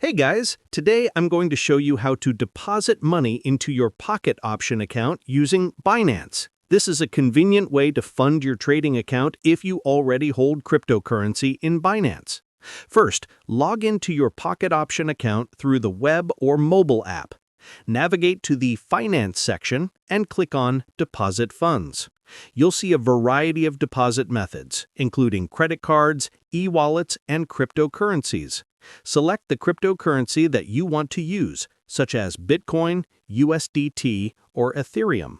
Hey guys, today I'm going to show you how to deposit money into your pocket option account using Binance. This is a convenient way to fund your trading account if you already hold cryptocurrency in Binance. First, log into your pocket option account through the web or mobile app. Navigate to the Finance section and click on Deposit Funds. You'll see a variety of deposit methods, including credit cards, e-wallets, and cryptocurrencies. Select the cryptocurrency that you want to use, such as Bitcoin, USDT, or Ethereum.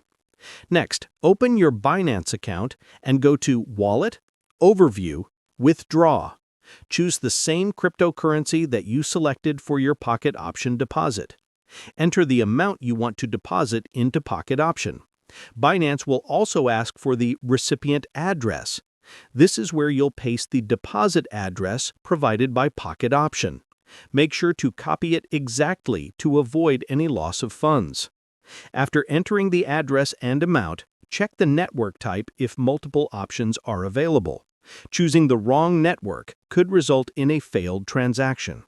Next, open your Binance account and go to Wallet, Overview, Withdraw. Choose the same cryptocurrency that you selected for your pocket option deposit. Enter the amount you want to deposit into pocket option. Binance will also ask for the recipient address. This is where you'll paste the deposit address provided by Pocket Option. Make sure to copy it exactly to avoid any loss of funds. After entering the address and amount, check the network type if multiple options are available. Choosing the wrong network could result in a failed transaction.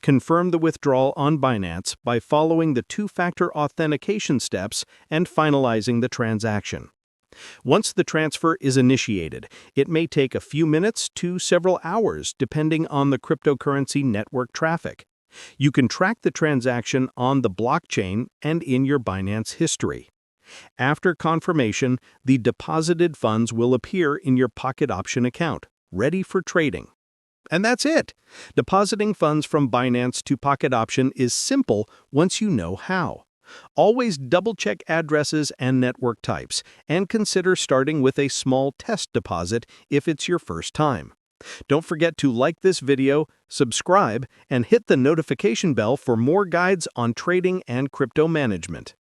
Confirm the withdrawal on Binance by following the two-factor authentication steps and finalizing the transaction. Once the transfer is initiated, it may take a few minutes to several hours depending on the cryptocurrency network traffic. You can track the transaction on the blockchain and in your Binance history. After confirmation, the deposited funds will appear in your pocket option account, ready for trading. And that's it! Depositing funds from Binance to Pocket Option is simple once you know how. Always double-check addresses and network types, and consider starting with a small test deposit if it's your first time. Don't forget to like this video, subscribe, and hit the notification bell for more guides on trading and crypto management.